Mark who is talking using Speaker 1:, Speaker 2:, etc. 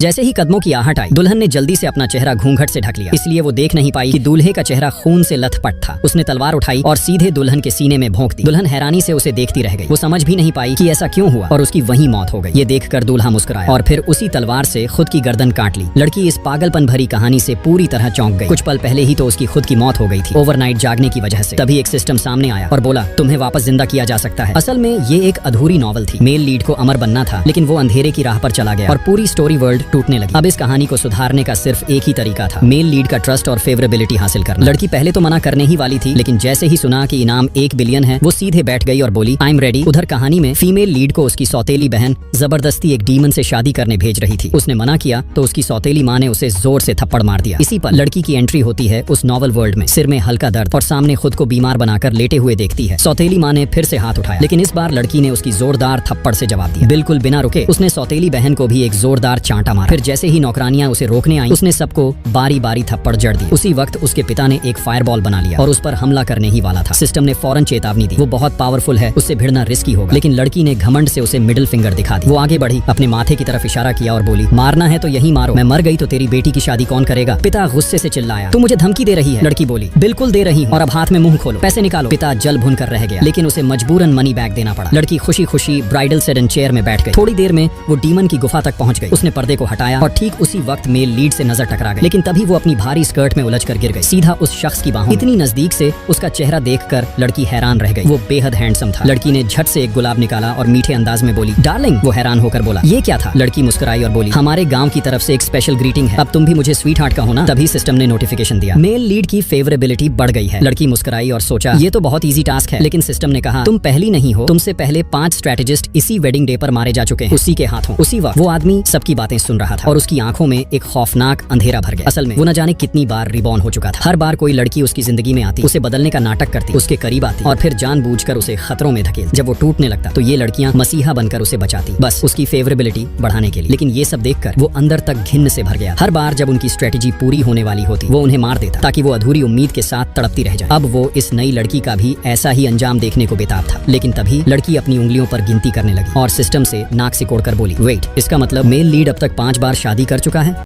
Speaker 1: जैसे ही कदमों की आहट आई, दुल्हन ने जल्दी से अपना चेहरा घूंघट से ढक लिया, इसलिए वो देख नहीं पाई कि दूल्हे का चेहरा खून से लथपथ था। उसने तलवार उठाई और सीधे दुल्हन के सीने में भोंक दी। दुल्हन हैरानी से उसे देखती रह गई। वो समझ भी नहीं पाई कि ऐसा क्यों हुआ और उसकी वहीं मौत हो गई। ये देखकर दूल्हा मुस्कुराया और फिर उसी तलवार से खुद की गर्दन काट ली। लड़की इस पागलपन भरी कहानी से पूरी तरह चौंक गई। कुछ पल पहले ही तो उसकी खुद की मौत हो गई थी, ओवरनाइट जागने की वजह से। तभी एक सिस्टम सामने आया और बोला, तुम्हें वापस जिंदा किया जा सकता है। असल में ये एक अधूरी नॉवल थी। मेल लीड को अमर बनना था, लेकिन वो अंधेरे की राह पर चला गया और पूरी स्टोरी वर्ल्ड टूटने लगी। अब इस कहानी को सुधारने का सिर्फ एक ही तरीका था, मेल लीड का ट्रस्ट और फेवरेबिलिटी हासिल करना। लड़की पहले तो मना करने ही वाली थी, लेकिन जैसे ही सुना कि इनाम 1 बिलियन है, वो सीधे बैठ गई और बोली, आई एम रेडी। उधर कहानी में फीमेल लीड को उसकी सौतेली बहन जबरदस्ती एक डीमन से शादी करने भेज रही थी। उसने मना किया तो उसकी सौतेली माँ ने उसे जोर से थप्पड़ मार दिया। इसी पर लड़की की एंट्री होती है उस नॉवल वर्ल्ड में। सिर में हल्का दर्द और सामने खुद को बीमार बनाकर लेटे हुए देखती है। सौतेली माँ ने फिर से हाथ उठाया, लेकिन इस बार लड़की ने उसकी जोरदार थप्पड़ से जवाब दिया। बिल्कुल बिना रुके उसने सौतेली बहन को भी एक जोरदार चांटा मारा। फिर जैसे ही नौकरानियां उसे रोकने आई, उसने सबको बारी बारी थप्पड़ जड़ दी। उसी वक्त उसके पिता ने एक फायरबॉल बना लिया और उस पर हमला करने ही वाला था। सिस्टम ने फौरन चेतावनी दी, वो बहुत पावरफुल है, उससे भिड़ना रिस्की होगा। लेकिन लड़की ने घमंड से उसे मिडिल फिंगर दिखा दी। वो आगे बढ़ी, अपने माथे की तरफ इशारा किया और बोली, मारना है तो यही मारो, मैं मर गई तो तेरी बेटी की शादी कौन करेगा। पिता गुस्से से चिल्लाया, तू मुझे धमकी दे रही है। लड़की बोली, बिल्कुल दे रही हूँ, और अब हाथ में मुंह खोलो, पैसे निकालो। पिता जल भुन कर रह गया, लेकिन उसे मजबूरन मनी बैग देना पड़ा। लड़की खुशी खुशी ब्राइडल सेडन चेयर में बैठ गई। थोड़ी देर में वो डीमन की गुफा तक पहुंच गई। उसने पर्दे को हटाया और ठीक उसी वक्त मेल लीड से नजर टकरा गई, लेकिन तभी वो अपनी भारी स्कर्ट में उलझकर गिर गई, सीधा उस शख्स की बाहों। इतनी नजदीक से उसका चेहरा देखकर लड़की हैरान रह गई। वो बेहद हैंडसम था। लड़की ने झट से एक गुलाब निकाला और मीठे अंदाज में बोली, डार्लिंग। वो हैरान होकर बोला, ये क्या था। लड़की मुस्कुराई और बोली, हमारे गांव की तरफ से एक स्पेशल ग्रीटिंग है, अब तुम भी मुझे स्वीट हार्ट कहो ना। तभी सिस्टम ने नोटिफिकेशन दिया, मेल लीड की फेवरेबिलिटी बढ़ गई है। लड़की मुस्कुराई और सोचा, ये तो बहुत ईजी टास्क है, लेकिन सिस्टम ने कहा, तुम पहली नहीं हो, तुमसे पहले 5 स्ट्रेटेजिस्ट इसी वेडिंग डे पर मारे जा चुके हैं, उसी के हाथों। उसी वक्त वो आदमी सबकी बातें सुन रहा था और उसकी आंखों में एक खौफनाक अंधेरा भर गया। असल में वो न जाने कितनी बार रिबॉर्न हो चुका था। हर बार कोई लड़की उसकी जिंदगी में आती, उसे बदलने का नाटक करती, उसके करीब आती और फिर जानबूझकर उसे खतरों में धकेलती। जब वो टूटने लगता तो ये लड़कियां मसीहा बनकर उसे बचाती, बस उसकी फेवरेबिलिटी बढ़ाने के लिए। लेकिन ये सब देखकर वो अंदर तक घिन्न से भर गया। हर बार जब उनकी स्ट्रेटेजी पूरी होने वाली होती, वो उन्हें मार देता ताकि वो अधूरी उम्मीद के साथ तड़पती रह जाए। अब वो इस नई लड़की का भी ऐसा ही अंजाम देखने को बेताब था। लेकिन तभी लड़की अपनी उंगलियों पर गिनती करने लगी और सिस्टम से नाक सिकोड़कर बोली, वेट, इसका मतलब मेल लीड अब तक 5 बार शादी कर चुका है।